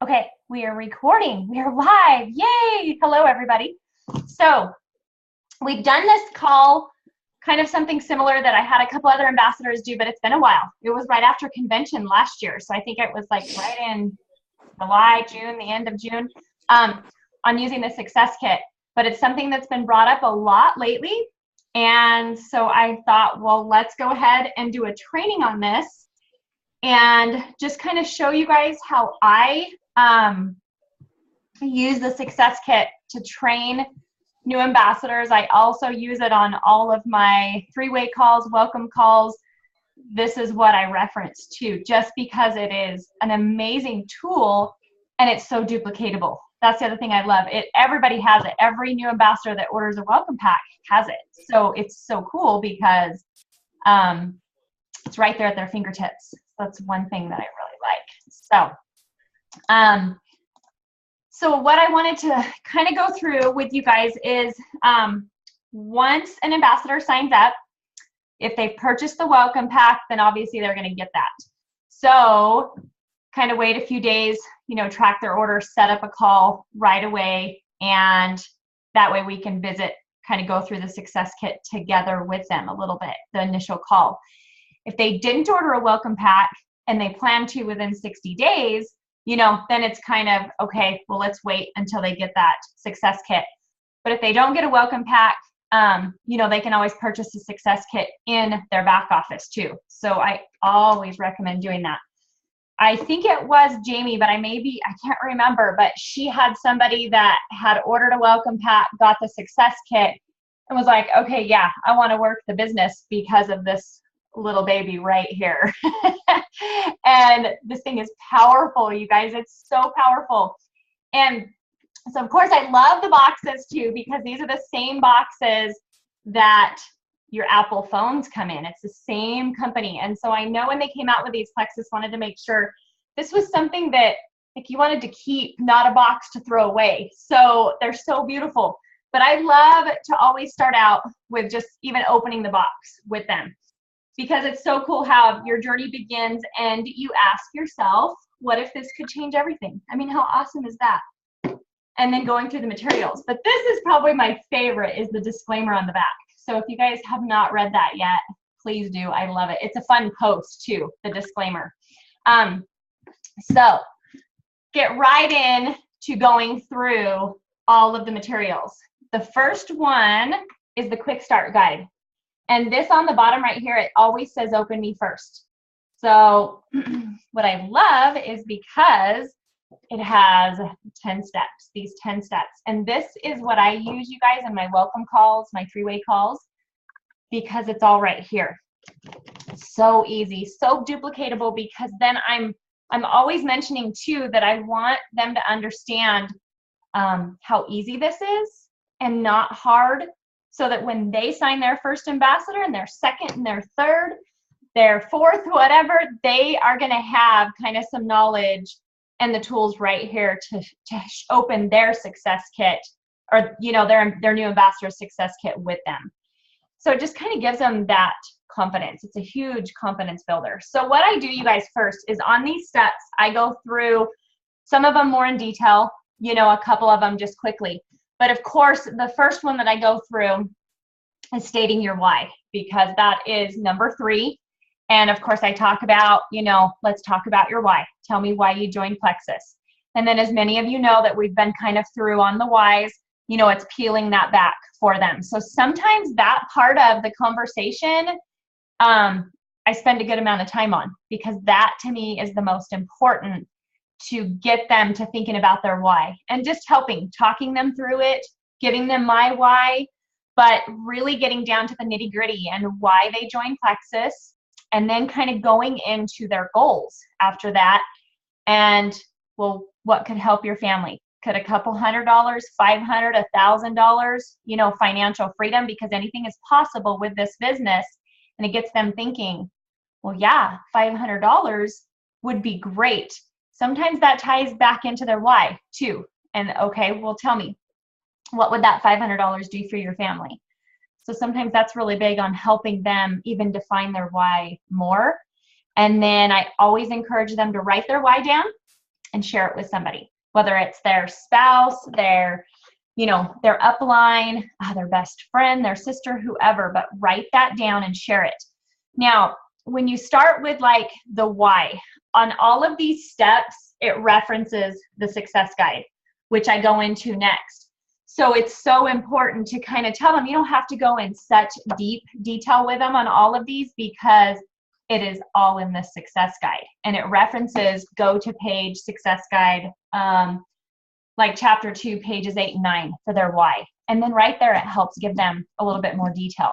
Okay, we are recording. We are live. Yay! Hello, everybody. So we've done this call, kind of something similar that I had a couple other ambassadors do, but it's been a while. It was right after convention last year. So I think it was like right in July, June, the end of June, on using the Success Kit. But it's something that's been brought up a lot lately. And so I thought, well, let's go ahead and do a training on this and just kind of show you guys how I use the Success Kit to train new ambassadors. I also use it on all of my three-way calls, welcome calls. This is what I reference too, just because it is an amazing tool and it's so duplicatable. That's the other thing I love. Everybody has it. Every new ambassador that orders a welcome pack has it. So it's so cool because it's right there at their fingertips. That's one thing that I really like. So what I wanted to kind of go through with you guys is once an ambassador signs up, if they've purchased the welcome pack, then obviously they're going to get that. So kind of wait a few days, track their order, set up a call right away, and that way we can kind of go through the Success Kit together with them a little bit, the initial call. If they didn't order a welcome pack and they plan to within 60 days, then it's kind of, okay, well, let's wait until they get that Success Kit. But if they don't get a welcome pack, they can always purchase a Success Kit in their back office too. So I always recommend doing that. I think it was Jamie, but I can't remember, but she had somebody that had ordered a welcome pack, got the Success Kit, and was like, okay, yeah, I want to work the business because of this little baby right here. And this thing is powerful, you guys. It's so powerful. And so of course I love the boxes too, because these are the same boxes that your Apple phones come in. It's the same company. And so I know when they came out with these, Plexus wanted to make sure this was something that you wanted to keep, not a box to throw away. So they're so beautiful. But I love to always start out with just even opening the box with them, because it's so cool how your journey begins and you ask yourself, what if this could change everything? I mean, how awesome is that? And then going through the materials. But this is probably my favorite, is the disclaimer on the back. So if you guys have not read that yet, please do. I love it. It's a fun post too, the disclaimer. So get right in to going through all of the materials. The first one is the quick start guide. And this on the bottom right here, it always says open me first. So what I love is because it has 10 steps, these 10 steps. And this is what I use, you guys, in my welcome calls, my three-way calls, because it's all right here. So easy, so duplicatable, because then I'm always mentioning too that I want them to understand how easy this is and not hard, so that when they sign their first ambassador and their second and their third, their fourth, whatever, they are going to have kind of some knowledge and the tools right here to open their Success Kit, or their new ambassador Success Kit with them. So it just kind of gives them that confidence. It's a huge confidence builder. So what I do, you guys, first is on these steps, I go through some of them more in detail, a couple of them just quickly. But of course, the first one that I go through is stating your why, because that is number 3. And of course, I talk about, let's talk about your why. Tell me why you joined Plexus. And then as many of you know that we've been kind of through on the whys, it's peeling that back for them. So sometimes that part of the conversation, I spend a good amount of time on, because that to me is the most important, to get them to thinking about their why, and just talking them through it, giving them my why, but really getting down to the nitty gritty and why they joined Plexus, and then kind of going into their goals after that. And well, what could help your family? Could a couple $100, $500, $1,000, financial freedom, because anything is possible with this business. And it gets them thinking, well, yeah, $500 would be great. Sometimes that ties back into their why too. And okay, well, tell me, what would that $500 do for your family? So sometimes that's really big on helping them even define their why more. And then I always encourage them to write their why down and share it with somebody, whether it's their spouse, their their upline, their best friend, their sister, whoever, but write that down and share it. Now, when you start with like the why, on all of these steps, it references the success guide, which I go into next. So it's so important to kind of tell them, you don't have to go in such deep detail with them on all of these because it is all in the success guide. And it references go to page success guide, like chapter 2, pages 8 and 9 for their why. And then right there, it helps give them a little bit more detail.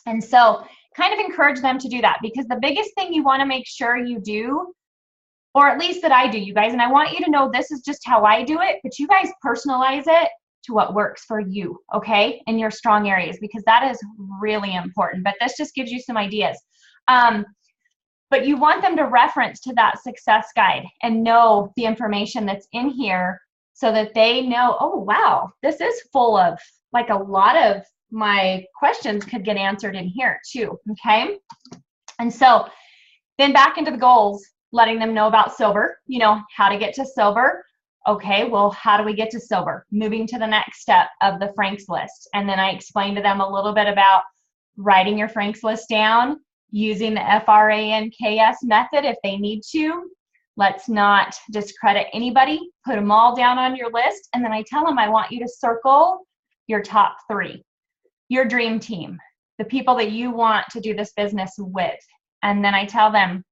And so kind of encourage them to do that, because the biggest thing you want to make sure you do, or at least that I do, you guys, and I want you to know this is just how I do it, but you guys personalize it to what works for you, okay, in your strong areas, because that is really important. But this just gives you some ideas. But you want them to reference to that success guide and know the information that's in here so that they know, oh, wow, this is full of, like, a lot of my questions could get answered in here too, okay? And so then back into the goals, letting them know about silver, how to get to silver. Okay, well, how do we get to silver? Moving to the next step of the Franks list. And then I explained to them a little bit about writing your Franks list down, using the FRANKS method if they need to. Let's not discredit anybody. Put them all down on your list. And then I tell them I want you to circle your top 3, your dream team, the people that you want to do this business with. And then I tell them,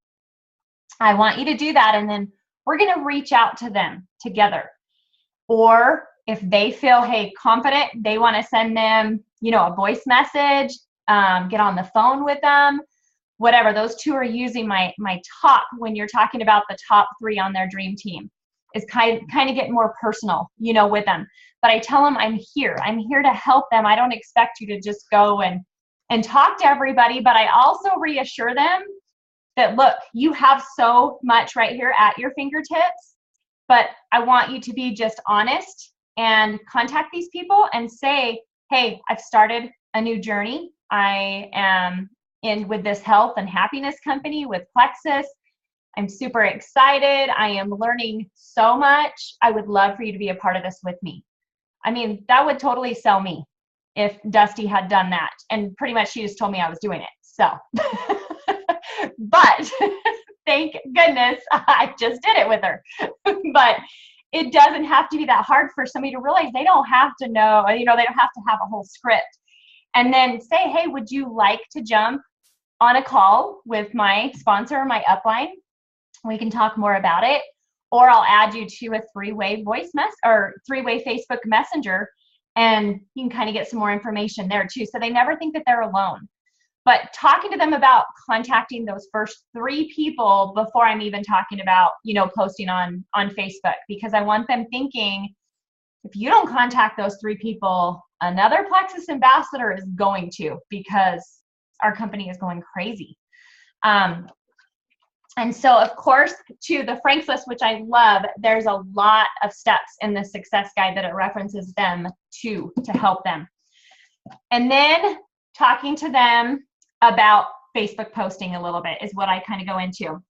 I want you to do that. And then we're going to reach out to them together. Or if they feel, hey, confident, they want to send them, a voice message, get on the phone with them, whatever. Those 2 are using my top when you're talking about the top 3 on their dream team, is kind of get more personal, with them. But I tell them I'm here to help them. I don't expect you to just go and talk to everybody, but I also reassure them that, look, you have so much right here at your fingertips, but I want you to be just honest and contact these people and say, hey, I've started a new journey. I am in with this health and happiness company with Plexus. I'm super excited. I am learning so much. I would love for you to be a part of this with me. I mean, that would totally sell me if Dusty had done that. And pretty much she just told me I was doing it. So, but thank goodness I just did it with her. But it doesn't have to be that hard for somebody to realize they don't have to know, they don't have to have a whole script. And then say, hey, would you like to jump on a call with my sponsor, my upline? We can talk more about it. Or I'll add you to a 3-way voice or 3-way Facebook Messenger, and you can kind of get some more information there too. So they never think that they're alone. But talking to them about contacting those first 3 people before I'm even talking about, posting on Facebook, because I want them thinking, if you don't contact those 3 people, another Plexus ambassador is going to, because our company is going crazy. And so, of course, to the Franks list, which I love, there's a lot of steps in the success guide that it references them to help them. And then talking to them about Facebook posting a little bit is what I kind of go into.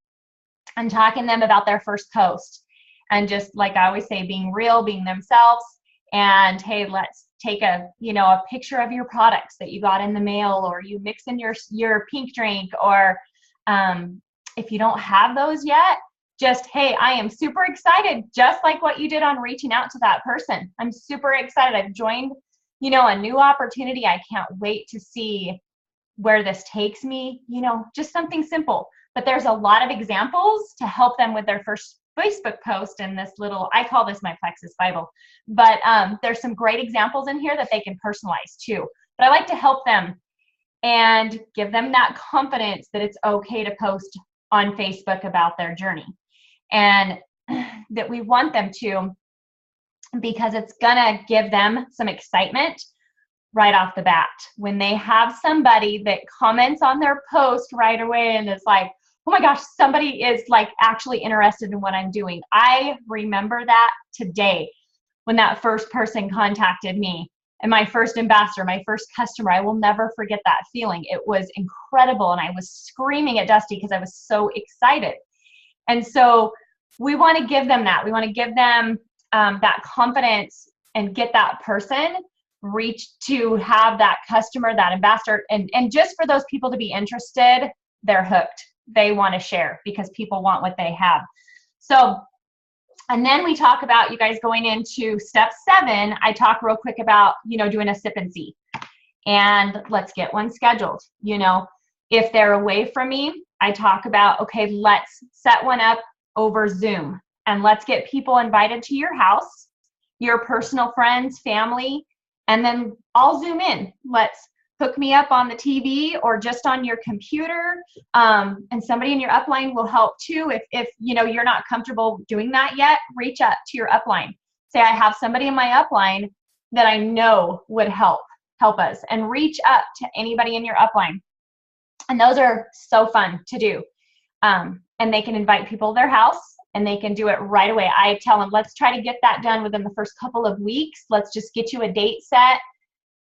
And talking to them about their first post. And just like I always say, being real, being themselves. And hey, let's take a picture of your products that you got in the mail, or you mix in your pink drink, or if you don't have those yet, just, hey, I am super excited, just like what you did on reaching out to that person. I'm super excited. I've joined, a new opportunity. I can't wait to see where this takes me, just something simple. But there's a lot of examples to help them with their first Facebook post in this little, I call this my Plexus Bible. But there's some great examples in here that they can personalize too. But I like to help them and give them that confidence that it's okay to post on Facebook about their journey, and that we want them to, because it's gonna give them some excitement right off the bat. When they have somebody that comments on their post right away and is like, oh my gosh, somebody is like actually interested in what I'm doing. I remember that today when that first person contacted me, and my first ambassador, my first customer. I will never forget that feeling. It was incredible. And I was screaming at Dusty because I was so excited. And so we want to give them that. We want to give them that confidence and get that person reach to have that customer, that ambassador, and just for those people to be interested, they're hooked. They want to share because people want what they have. So, and then we talk about, you guys, going into step 7, I talk real quick about, doing a sip and see. And let's get one scheduled. If they're away from me, I talk about, okay, let's set one up over Zoom and let's get people invited to your house, your personal friends, family, and then I'll Zoom in. Let's hook me up on the TV or just on your computer. And somebody in your upline will help too. If you're not comfortable doing that yet, reach out to your upline. Say, I have somebody in my upline that I know would help us, and reach up to anybody in your upline. And those are so fun to do. And they can invite people to their house and they can do it right away. I tell them, let's try to get that done within the first couple of weeks. Let's just get you a date set,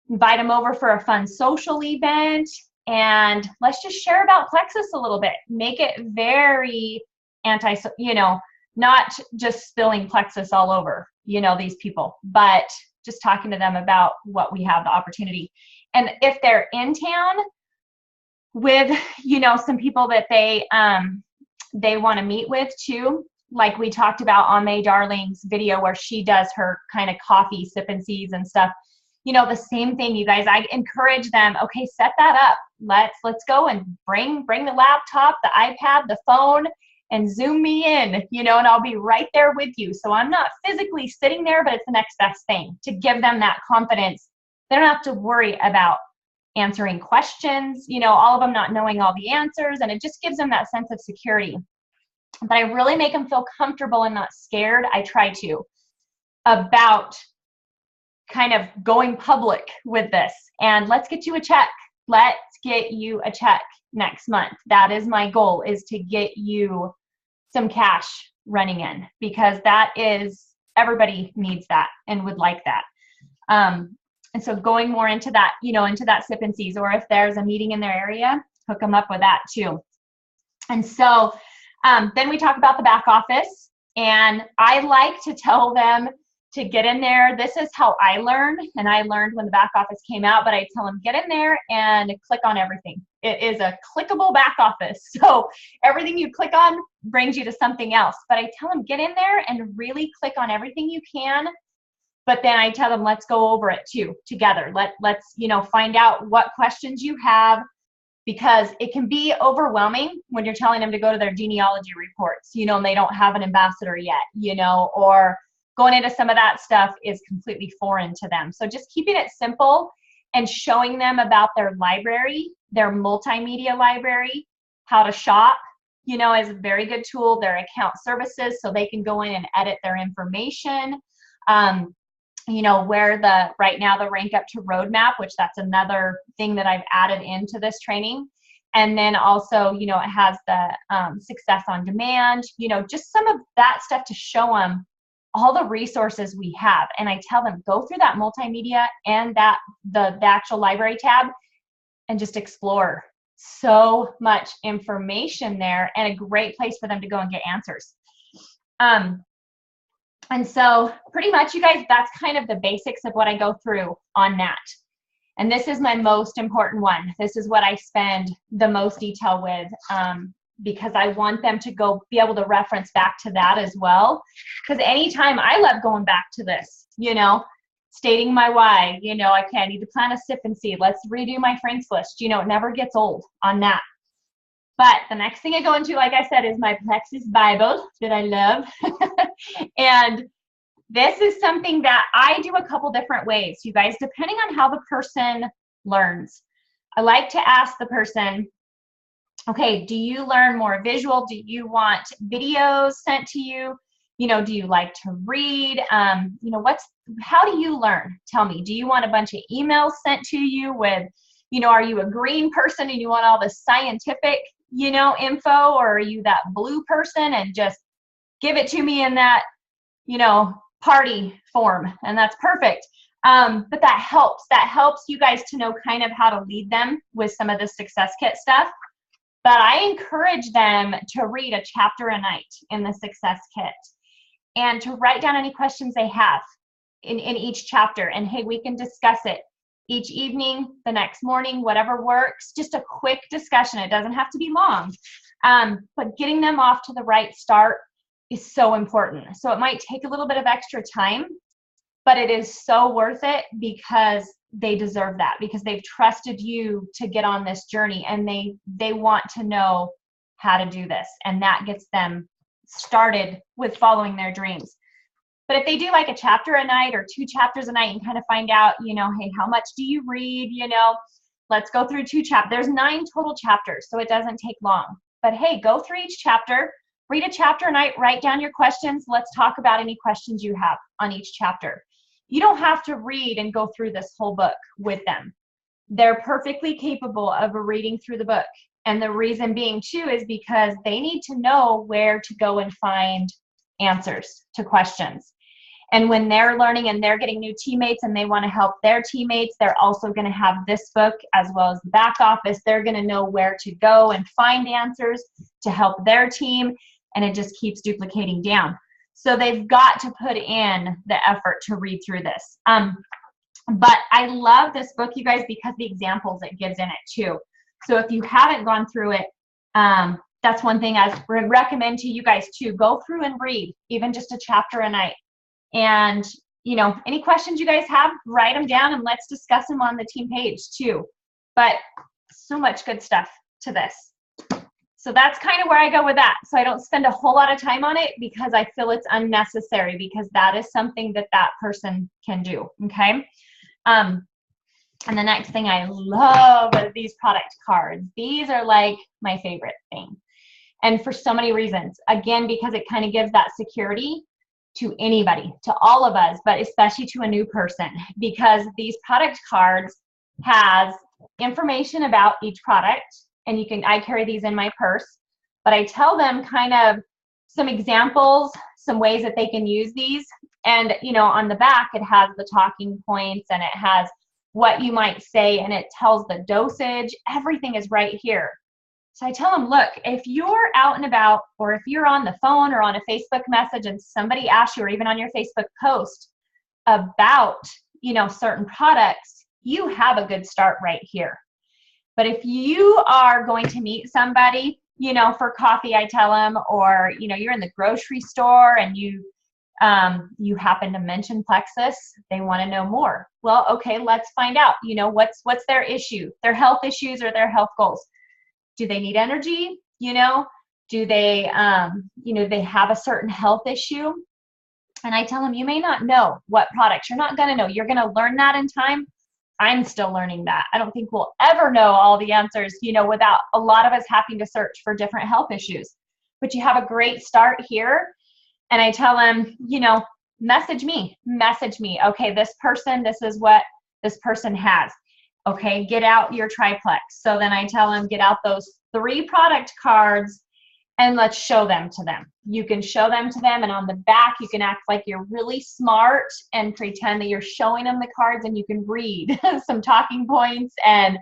invite them over for a fun social event, and let's just share about Plexus a little bit. Make it very not just spilling Plexus all over, these people, but just talking to them about what we have, the opportunity. And if they're in town with, some people that they want to meet with too, like we talked about on May Darling's video where she does her kind of coffee sip and sees and stuff, the same thing, you guys. I encourage them, okay, set that up. Let's go and bring the laptop, the iPad, the phone, and Zoom me in, and I'll be right there with you. So I'm not physically sitting there, but it's the next best thing to give them that confidence. They don't have to worry about answering questions, all of them not knowing all the answers, and it just gives them that sense of security. But I really make them feel comfortable and not scared. I try to, about kind of going public with this. And let's get you a check. Let's get you a check next month. That is my goal, is to get you some cash running in, because that is, everybody needs that and would like that. And so going more into that, into that sip and sees, or if there's a meeting in their area, hook them up with that too. And so then we talk about the back office, and I like to tell them to get in there. This is how I learned, and I learned when the back office came out, but I tell them, get in there and click on everything. It is a clickable back office. So everything you click on brings you to something else. But I tell them, get in there and really click on everything you can. But then I tell them, let's go over it too, together. Let's find out what questions you have, because it can be overwhelming when you're telling them to go to their genealogy reports, and they don't have an ambassador yet, or going into some of that stuff is completely foreign to them. So just keeping it simple and showing them about their library, their multimedia library, how to shop, is a very good tool, their account services, so they can go in and edit their information. Where right now the Rank Up to Roadmap, which that's another thing that I've added into this training. And then also, it has the Success on Demand, just some of that stuff to show them all the resources we have. And I tell them, go through that multimedia and the actual library tab and just explore. So much information there, and a great place for them to go and get answers. And so pretty much, you guys, that's kind of the basics of what I go through on that. And this is my most important one. This is what I spend the most detail with, because I want them to be able to reference back to that as well. Because anytime, I love going back to this, stating my why, I need to plan a sip and see. Let's redo my Frank's list. It never gets old on that. But the next thing I go into, like I said, is my Plexus Bible that I love. And this is something that I do a couple different ways, you guys, depending on how the person learns. I like to ask the person, okay, do you learn more visual? Do you want videos sent to you? Do you like to read? How do you learn? Tell me, do you want a bunch of emails sent to you with, are you a green person and you want all the scientific, info, or are you that blue person and just give it to me in that, party form, and that's perfect. But that helps you guys to know kind of how to lead them with some of the Success Kit stuff. But I encourage them to read a chapter a night in the Success Kit and to write down any questions they have in each chapter. And hey, we can discuss it each evening, the next morning, whatever works. Just a quick discussion. It doesn't have to be long. But getting them off to the right start is so important. So it might take a little bit of extra time, but it is so worth it because they deserve that, because they've trusted you to get on this journey, and they want to know how to do this, and that gets them started with following their dreams. But if they do like a chapter a night or 2 chapters a night and kind of find out, hey, how much do you read? Let's go through 2 chapters. There's 9 total chapters, so it doesn't take long. But hey, go through each chapter, read a chapter a night, write down your questions. Let's talk about any questions you have on each chapter. You don't have to read and go through this whole book with them. They're perfectly capable of reading through the book. And the reason being too is because they need to know where to go and find answers to questions. And when they're learning and they're getting new teammates and they want to help their teammates, they're also going to have this book as well as the back office. They're going to know where to go and find answers to help their team, and it just keeps duplicating down. So they've got to put in the effort to read through this. But I love this book, you guys, because the examples it gives in it too. So if you haven't gone through it, that's one thing I recommend to you guys too. Go through and read, even just a chapter a night. And, any questions you guys have, write them down and let's discuss them on the team page too. But so much good stuff to this. So that's kind of where I go with that. So I don't spend a whole lot of time on it because I feel it's unnecessary, because that is something that person can do, okay? And the next thing I love are these product cards. These are like my favorite thing. And for so many reasons. Again, because it kind of gives that security to anybody, to all of us, but especially to a new person, because these product cards has information about each product. And I carry these in my purse, but I tell them kind of some examples, some ways that they can use these. And, on the back, it has the talking points and it has what you might say, and it tells the dosage. Everything is right here. So I tell them, look, if you're out and about, or if you're on the phone or on a Facebook message and somebody asks you, or even on your Facebook post about, certain products, you have a good start right here. But if you are going to meet somebody, for coffee, I tell them, or, you're in the grocery store and you happen to mention Plexus, they want to know more. Well, okay, let's find out, what's their issue, their health issues or their health goals. Do they need energy? Do they, they have a certain health issue? And I tell them, you may not know what products. You're not going to know. You're going to learn that in time. I'm still learning that. I don't think we'll ever know all the answers, without a lot of us having to search for different health issues. But you have a great start here. And I tell them, message me. Okay, this is what this person has. Okay, get out your triplex. So then I tell them, get out those 3 product cards and let's show them to them. You can show them to them, and on the back, you can act like you're really smart and pretend that you're showing them the cards, and you can read some talking points and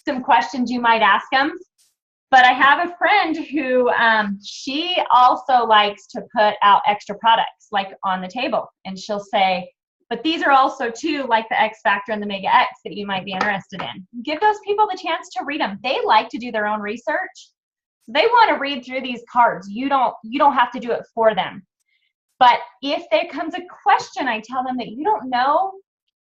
some questions you might ask them. But I have a friend who, she also likes to put out extra products like on the table, and she'll say, but these are also too, like the X Factor and the Mega X, that you might be interested in. Give those people the chance to read them. They like to do their own research. They want to read through these cards. You don't have to do it for them. But if there comes a question, I tell them that you don't know,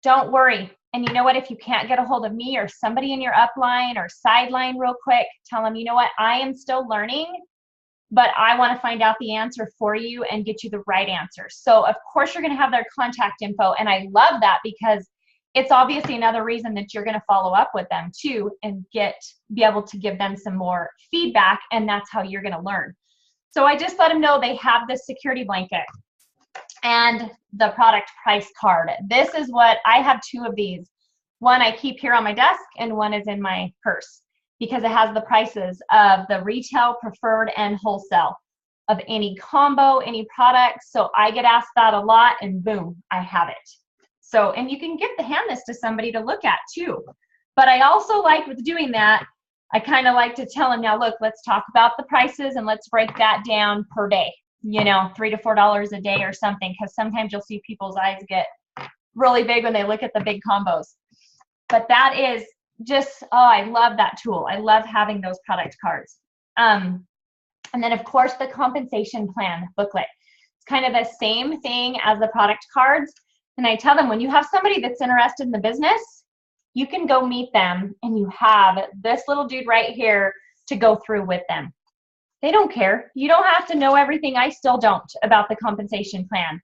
don't worry. And you know what, if you can't get a hold of me or somebody in your upline or sideline real quick, tell them, you know what, I am still learning, but I want to find out the answer for you and get you the right answer. So of course you're going to have their contact info. And I love that, because it's obviously another reason that you're going to follow up with them too and be able to give them some more feedback. And that's how you're going to learn. So I just let them know they have this security blanket and the product price card. This is what I have, 2 of these. One I keep here on my desk and one is in my purse, because it has the prices of the retail, preferred, and wholesale of any combo, any product. So I get asked that a lot, and boom, I have it. So, and you can hand this to somebody to look at too. But I also like with doing that I kind of like to tell them, now look, let's talk about the prices and let's break that down per day, you know, $3 to $4 a day or something, because sometimes you'll see people's eyes get really big when they look at the big combos. But that is just, oh, I love that tool. I love having those product cards. And then of course the compensation plan booklet. It's kind of the same thing as the product cards. And I tell them, when you have somebody that's interested in the business, you can go meet them and you have this little dude right here to go through with them. They don't care. You don't have to know everything. I still don't about the compensation plan.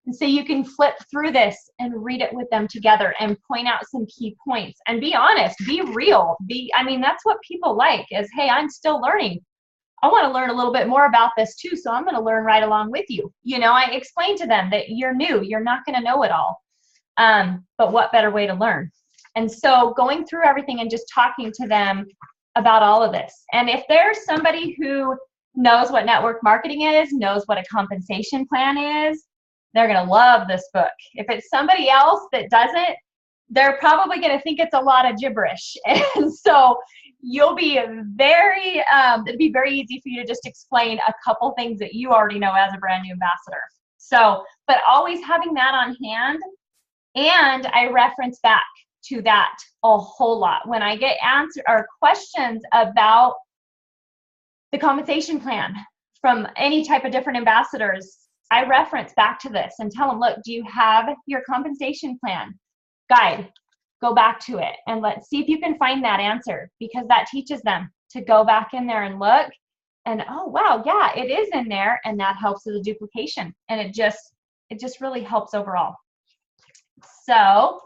And so you can flip through this and read it with them together and point out some key points and be honest, be real. I mean, that's what people like is, hey, I'm still learning. I want to learn a little bit more about this too. So I'm going to learn right along with you. You know, I explain to them that you're new, you're not going to know it all. But what better way to learn? And so going through everything and just talking to them about all of this. And if there's somebody who knows what network marketing is, knows what a compensation plan is, they're going to love this book. If it's somebody else that doesn't, they're probably going to think it's a lot of gibberish. And so you'll be very, it'd be very easy for you to just explain a couple things that you already know as a brand new ambassador. So, but always having that on hand. And I reference back to that a whole lot. When I get answers or questions about the compensation plan from any type of different ambassadors, I reference back to this and tell them, look, do you have your compensation plan guide? Go back to it and let's see if you can find that answer, because that teaches them to go back in there and look and, oh, wow, yeah, it is in there. And that helps with the duplication. And it just really helps overall. So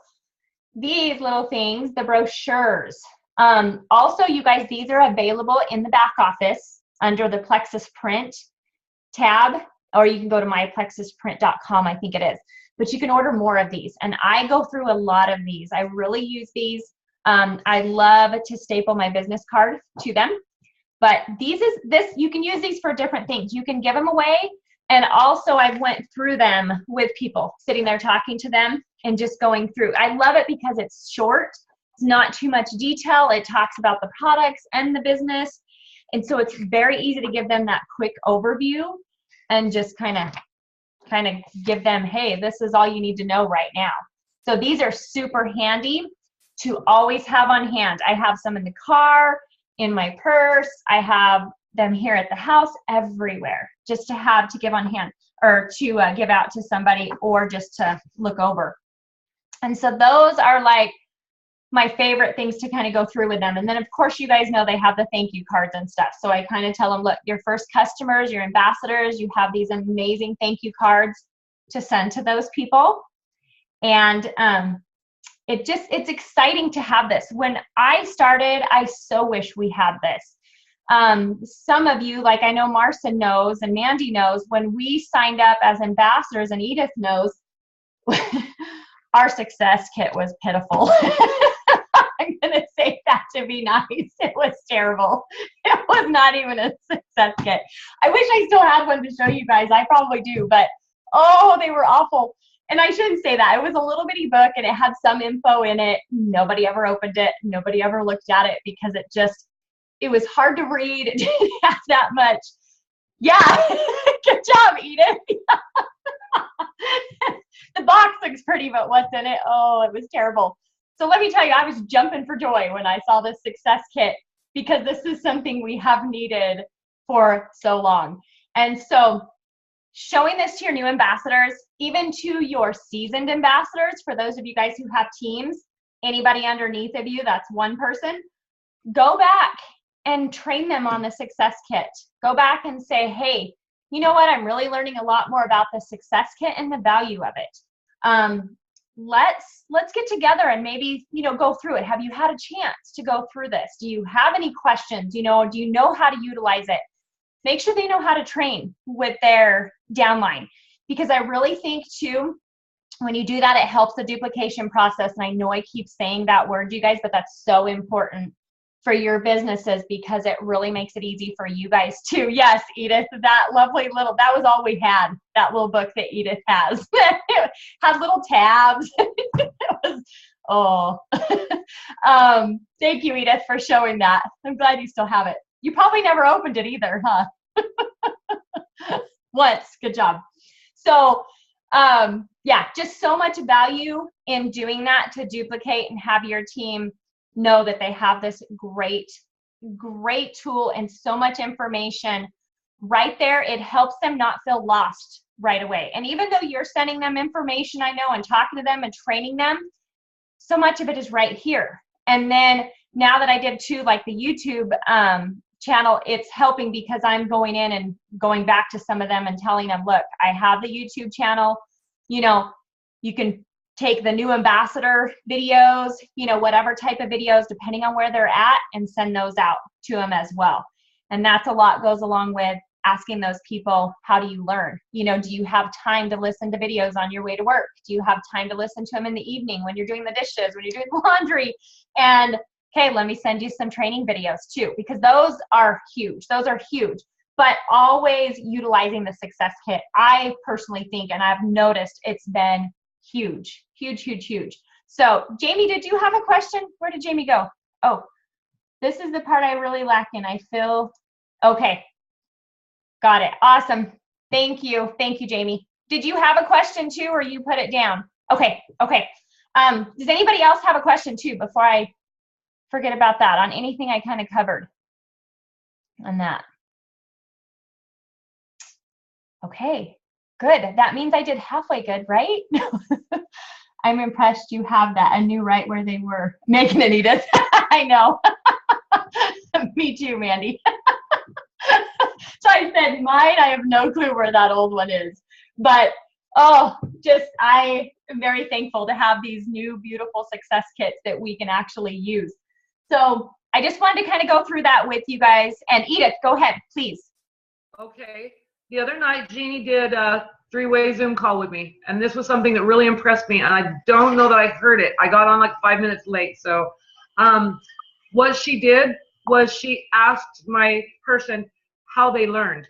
these little things, the brochures. Also, you guys, these are available in the back office under the Plexus Print tab, or you can go to myplexusprint.com, I think it is. But you can order more of these. And I go through a lot of these. I really use these. I love to staple my business card to them. But you can use these for different things. You can give them away. And also I went through them with people, sitting there talking to them and just going through. I love it because it's short. It's not too much detail. It talks about the products and the business. And so it's very easy to give them that quick overview and just kind of give them, hey, this is all you need to know right now. So these are super handy to always have on hand. I have some in the car, in my purse. I have them here at the house, everywhere, just to give on hand, or to give out to somebody, or just to look over. And so those are like my favorite things to kind of go through with them. And then of course, you guys know they have the thank you cards and stuff. So I kind of tell them, look, your first customers, your ambassadors, you have these amazing thank you cards to send to those people. And it's exciting to have this. When I started, I so wish we had this. Some of you, like I know Marcia knows and Mandy knows, when we signed up as ambassadors, and Edith knows, our success kit was pitiful. I'm going to say that to be nice. It was terrible. It was not even a success kit. I wish I still had one to show you guys. I probably do, but oh, they were awful. And I shouldn't say that. It was a little bitty book and it had some info in it. Nobody ever opened it. Nobody ever looked at it because it was hard to read. It didn't have that much. Yeah, good job, Edith. The box looks pretty, but what's in it? Oh, it was terrible. So let me tell you, I was jumping for joy when I saw this success kit, because this is something we have needed for so long. And so showing this to your new ambassadors, even to your seasoned ambassadors, for those of you guys who have teams, anybody underneath of you, that's one person, go back and train them on the success kit. Go back and say, hey, you know what? I'm really learning a lot more about the success kit and the value of it. Let's get together and maybe, go through it. Have you had a chance to go through this? Do you have any questions? Do you know how to utilize it? Make sure they know how to train with their downline, because I really think too, when you do that, it helps the duplication process. And I know I keep saying that word, you guys, but that's so important for your businesses, because it really makes it easy for you guys too. Yes, Edith, that was all we had, that little book that Edith has. It had little tabs. It was, Thank you, Edith, for showing that. I'm glad you still have it. You probably never opened it either, huh? Once. Good job. So, yeah, just so much value in doing that to duplicate and have your team know that they have this great tool and so much information right there. It helps them not feel lost right away. And even though you're sending them information, I know, and talking to them and training them, so much of it is right here. And then now that I did too, like the YouTube channel, it's helping because I'm going in and going back to some of them and telling them, look, I have the YouTube channel, you know, you can take the new ambassador videos, you know, whatever type of videos, depending on where they're at, and send those out to them as well. And that's a lot goes along with asking those people, how do you learn? You know, do you have time to listen to videos on your way to work? Do you have time to listen to them in the evening when you're doing the dishes, when you're doing the laundry? And okay, let me send you some training videos too, because those are huge. Those are huge. But always utilizing the Success Kit, I personally think, and I've noticed it's been huge, huge, huge, huge. So Jamie, did you have a question? Where did Jamie go? Oh, this is the part I really lack in. I feel, okay. Got it. Awesome. Thank you. Thank you, Jamie. Did you have a question too, or you put it down? Okay. Okay. Does anybody else have a question too before I forget about that on anything I kind of covered on that? Okay. Good. That means I did halfway good, right? I'm impressed you have that and knew right where they were. Making it, Edith. I know. Me too, Mandy. So I said mine, I have no clue where that old one is. But, oh, just I am very thankful to have these new beautiful Success Kits that we can actually use. So I just wanted to kind of go through that with you guys. And Edith, go ahead, please. Okay. The other night, Jeannie did a three-way Zoom call with me. And this was something that really impressed me. And I don't know that I heard it. I got on like 5 minutes late. So what she did was she asked my person how they learned.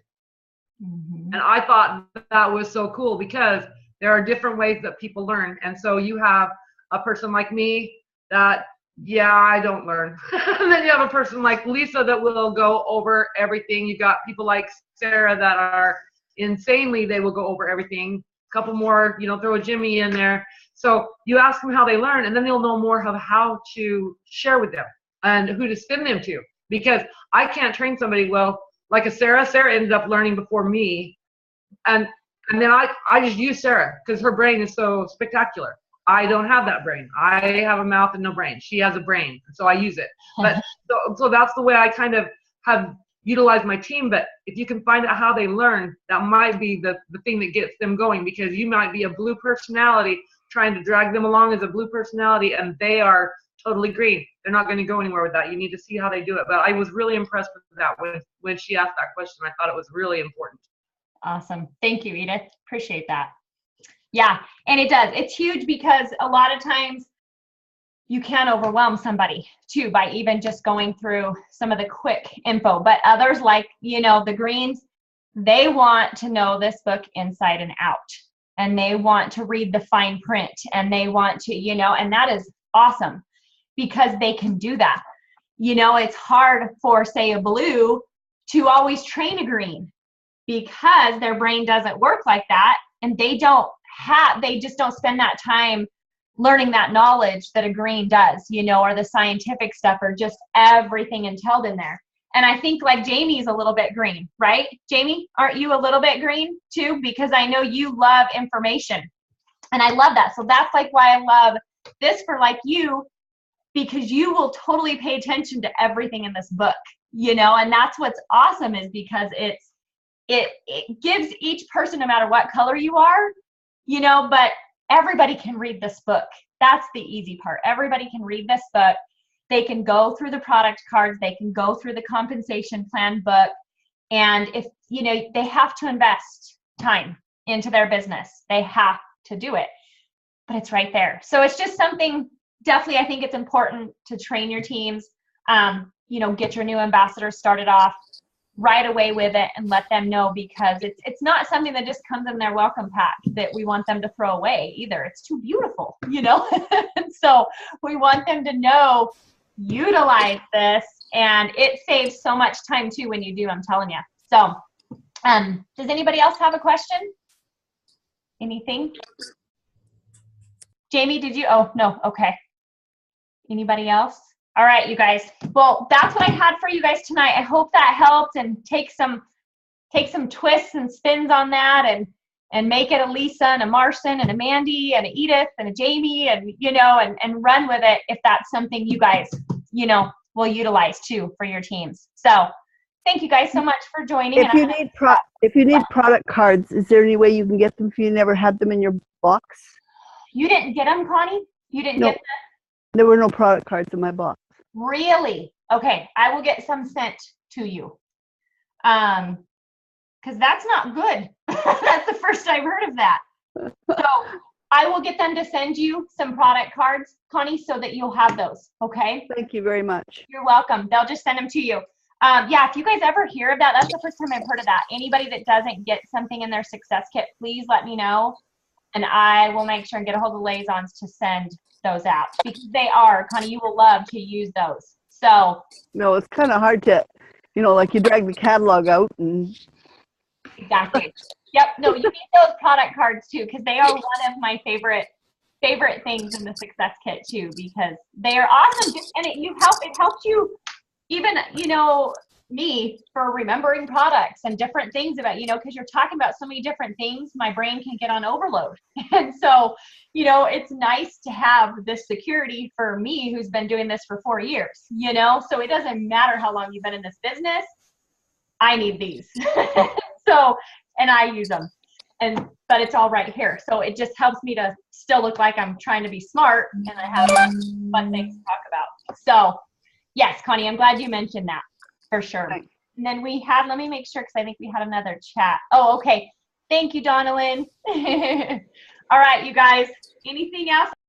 Mm-hmm. And I thought that was so cool because there are different ways that people learn. And so you have a person like me that, yeah, I don't learn. And then you have a person like Lisa that will go over everything. You got people like Sarah that are insanely, they will go over everything. A couple more, you know, throw a Jimmy in there. So you ask them how they learn, and then they'll know more of how to share with them and who to send them to. Because I can't train somebody well, like a Sarah. Sarah ended up learning before me. And then I just use Sarah because her brain is so spectacular. I don't have that brain. I have a mouth and no brain. She has a brain, so I use it. But so that's the way I kind of have utilized my team. But if you can find out how they learn, that might be the thing that gets them going, because you might be a blue personality trying to drag them along as a blue personality, and they are totally green. They're not going to go anywhere with that. You need to see how they do it. But I was really impressed with that when she asked that question. I thought it was really important. Awesome. Thank you, Edith. Appreciate that. Yeah, and it does. It's huge because a lot of times you can overwhelm somebody too by even just going through some of the quick info. But others, like, you know, the greens, they want to know this book inside and out. And they want to read the fine print. And they want to, you know, and that is awesome because they can do that. You know, it's hard for, say, a blue to always train a green because their brain doesn't work like that. And they just don't spend that time learning that knowledge that a green does, you know, or the scientific stuff, or just everything entailed in there. And I think like Jamie's a little bit green, right? Jamie, aren't you a little bit green too? Because I know you love information, and I love that. So that's like why I love this for like you, because you will totally pay attention to everything in this book, you know, and that's what's awesome is because it gives each person, no matter what color you are, you know, but everybody can read this book. That's the easy part. Everybody can read this book. They can go through the product cards. They can go through the compensation plan book. And if, you know, they have to invest time into their business. They have to do it, but it's right there. So it's just something, definitely, I think it's important to train your teams, you know, get your new ambassadors started off right away with it and let them know, because it's not something that just comes in their welcome pack that we want them to throw away either. It's too beautiful, you know? And so we want them to know, utilize this, and it saves so much time too when you do, I'm telling you. So does anybody else have a question? Anything? Jamie, did you? Oh, no. Okay. Anybody else? All right, you guys. Well, that's what I had for you guys tonight. I hope that helped, and take some twists and spins on that, and make it a Lisa and a Marson and a Mandy and a Edith and a Jamie, and you know, and run with it if that's something you guys, you know, will utilize too for your teams. So thank you guys so much for joining. If you need product cards, is there any way you can get them if you never had them in your box? You didn't get them, Connie? You didn't get them? There were no product cards in my box. Really? Okay, I will get some sent to you. Because that's not good. That's the first I've heard of that. So I will get them to send you some product cards, Connie, so that you'll have those, okay? Thank you very much. You're welcome. They'll just send them to you. Yeah, if you guys ever hear of that, that's the first time I've heard of that. Anybody that doesn't get something in their success kit, please let me know, and I will make sure and get a hold of the liaisons to send those out, because they are, Connie, you will love to use those. So no, it's kind of hard to, you know, like you drag the catalog out and exactly. Yep. No, you need those product cards too, because they are one of my favorite things in the success kit too, because they are awesome. And it helps you even, you know, me for remembering products and different things about, you know, because you're talking about so many different things, my brain can get on overload. And so, you know, it's nice to have this security for me who's been doing this for 4 years, you know, so it doesn't matter how long you've been in this business. I need these. So, and I use them, but it's all right here. So it just helps me to still look like I'm trying to be smart, and I have fun things to talk about. So yes, Connie, I'm glad you mentioned that for sure. Thanks. And then we had, let me make sure, because I think we had another chat. Oh, okay. Thank you, Donalyn. All right, you guys, anything else?